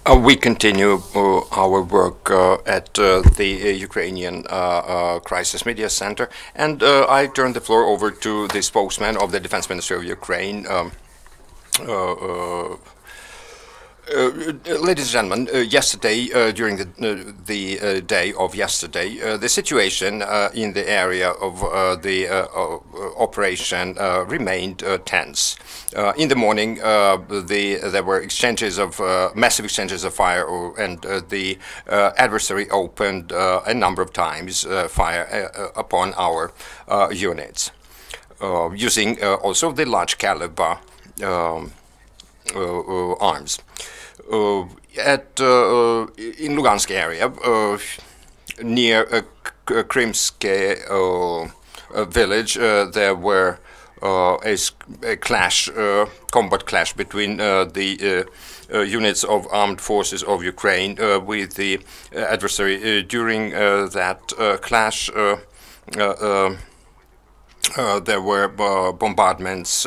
We continue our work at the Ukrainian Crisis Media Center, and I turn the floor over to the spokesman of the Defense Ministry of Ukraine. Ladies and gentlemen, yesterday, during the day of yesterday, the situation in the area of the operation remained tense. In the morning, there were exchanges of massive exchanges of fire, and the adversary opened a number of times fire upon our units, using also the large caliber arms. In Lugansk area, near Krimske village, there were a clash, combat clash between the units of armed forces of Ukraine with the adversary. During that clash, there were bombardments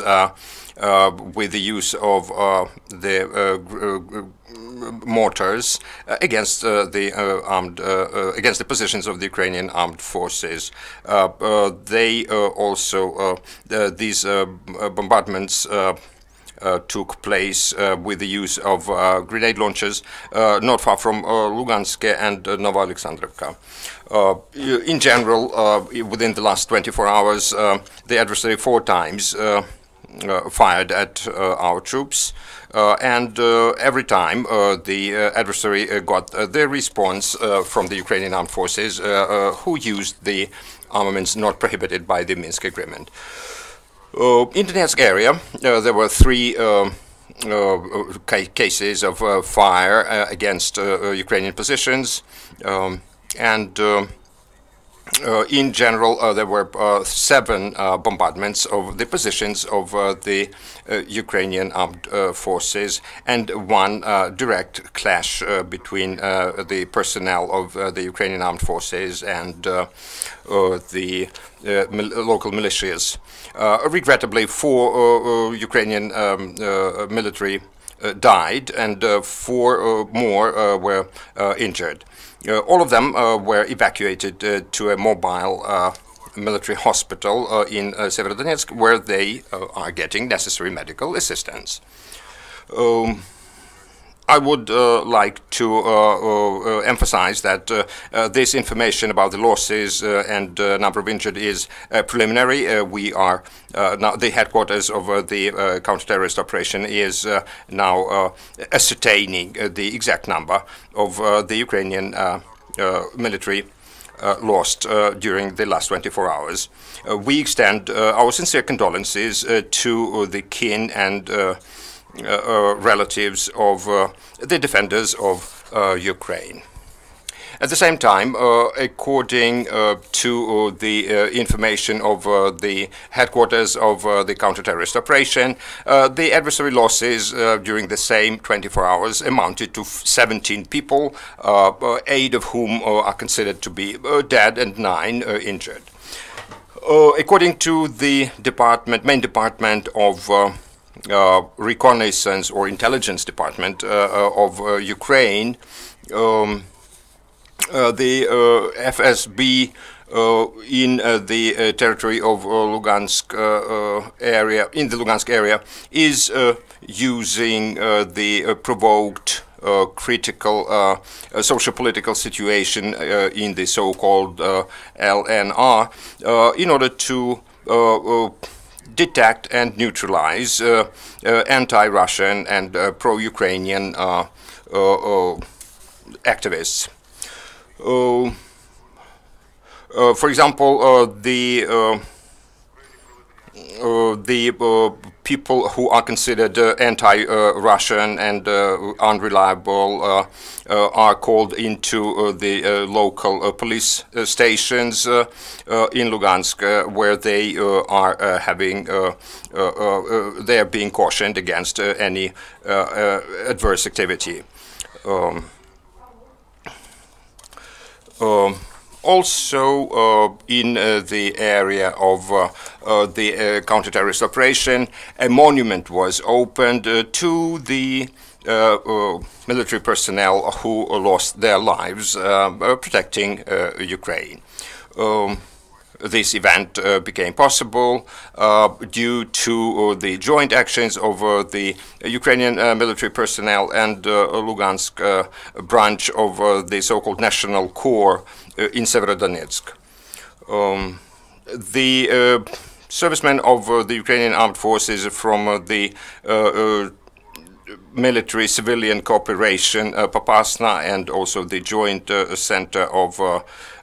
with the use of the mortars against the against the positions of the Ukrainian armed forces. They also these bombardments took place with the use of grenade launchers not far from Lugansk and Novoalexandrovka. In general, within the last 24 hours, the adversary 4 times fired at our troops, and every time the adversary got the response from the Ukrainian armed forces, who used the armaments not prohibited by the Minsk Agreement. In the Donetsk area, there were 3 cases of fire against Ukrainian positions, and in general, there were 7 bombardments of the positions of the Ukrainian armed forces, and 1 direct clash between the personnel of the Ukrainian armed forces and the local militias. Regrettably, 4 Ukrainian military died, and 4 more were injured. All of them were evacuated to a mobile military hospital in Severodonetsk, where they are getting necessary medical assistance. I would like to emphasize that this information about the losses and number of injured is preliminary. We are now, the headquarters of the counter-terrorist operation is now ascertaining the exact number of the Ukrainian military lost during the last 24 hours. We extend our sincere condolences to the kin and relatives of the defenders of Ukraine. At the same time, according to the information of the headquarters of the counter-terrorist operation, the adversary losses during the same 24 hours amounted to 17 people, 8 of whom are considered to be dead and 9 injured. According to the main department of reconnaissance or intelligence department of Ukraine, the FSB in the territory of Lugansk area, in the Lugansk area, is using the provoked critical socio-political situation in the so-called LNR in order to detect and neutralize anti-Russian and pro-Ukrainian activists. For example, the people who are considered anti-Russian and unreliable are called into the local police stations in Lugansk, where they are having they are being cautioned against any adverse activity. Also, in the area of the counter-terrorist operation, a monument was opened to the military personnel who lost their lives protecting Ukraine. This event became possible due to the joint actions of the Ukrainian military personnel and Lugansk branch of the so-called National Corps in Severodonetsk. The servicemen of the Ukrainian armed forces from the military-civilian cooperation, Popasna, and also the joint center of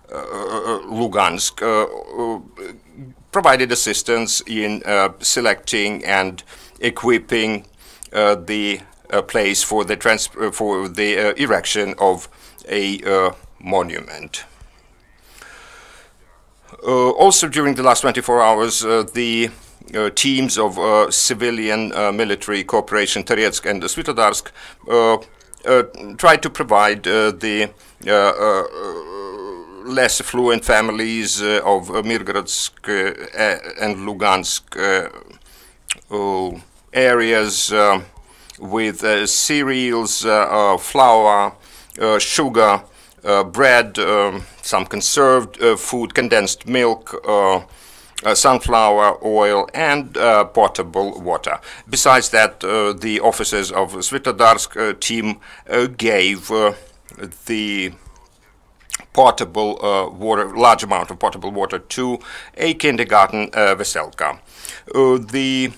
Lugansk provided assistance in selecting and equipping the place for the erection of a monument. Also, during the last 24 hours, the teams of civilian military cooperation, Toretsk and Svitodarsk, tried to provide the less affluent families of Mirgorodsk and Lugansk areas with cereals, flour, sugar, bread, some conserved food, condensed milk, sunflower oil, and potable water. Besides that, the officers of Svitodarsk team gave the potable water, large amount of potable water, to a kindergarten, Veselka. The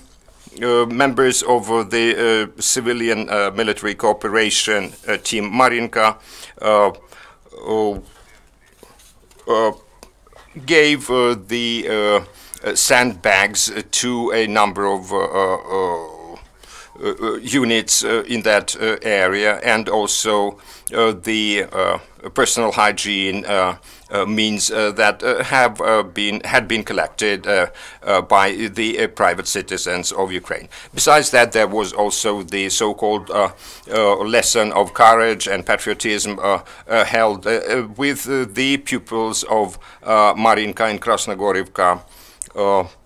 members of the civilian military cooperation team Marinka gave the sandbags to a number of units in that area, and also the personal hygiene means that had been collected by the private citizens of Ukraine. Besides that, there was also the so-called lesson of courage and patriotism held with the pupils of Marinka and Krasnogorivka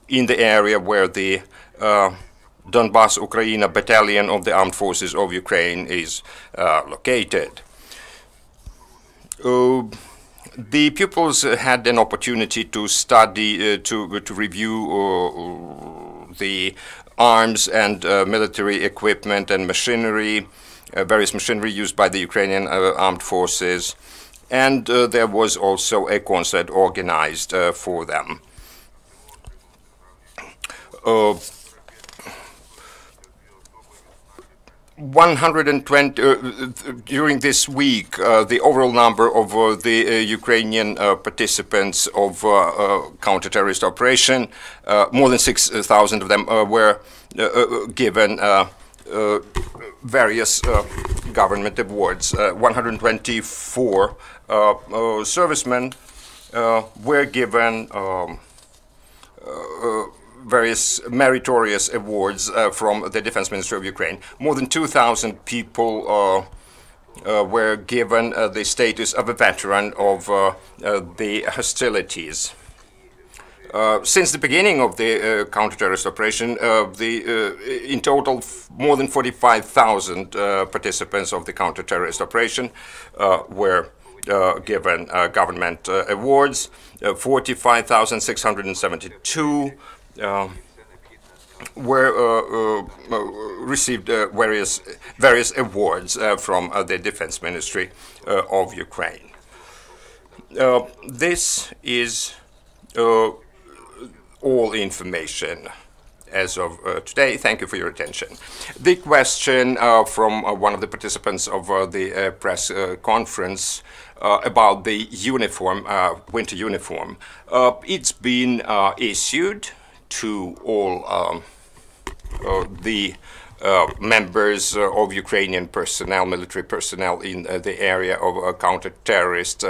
in the area where the Donbas Ukraine battalion of the armed forces of Ukraine is located. The pupils had an opportunity to study, to review the arms and military equipment and machinery, various machinery used by the Ukrainian armed forces, and there was also a concert organized for them. 120 during this week, the overall number of the Ukrainian participants of counter-terrorist operation, more than 6,000 of them were given various government awards. 124 servicemen were given various meritorious awards from the Defense Ministry of Ukraine. More than 2,000 people were given the status of a veteran of the hostilities. Since the beginning of the counter-terrorist operation, in total, more than 45,000 participants of the counter-terrorist operation were given government awards. 45,672 were received various awards from the Defense Ministry of Ukraine. This is all information as of today. Thank you for your attention. The question from one of the participants of the press conference about the uniform, winter uniform. It's been issued to all the members of Ukrainian personnel, military personnel in the area of a counter-terrorist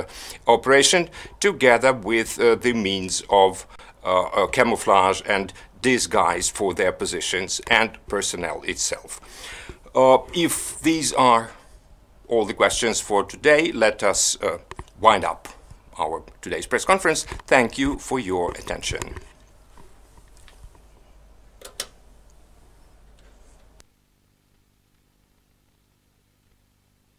operation, together with the means of camouflage and disguise for their positions and personnel itself. If these are all the questions for today, let us wind up our today's press conference. Thank you for your attention.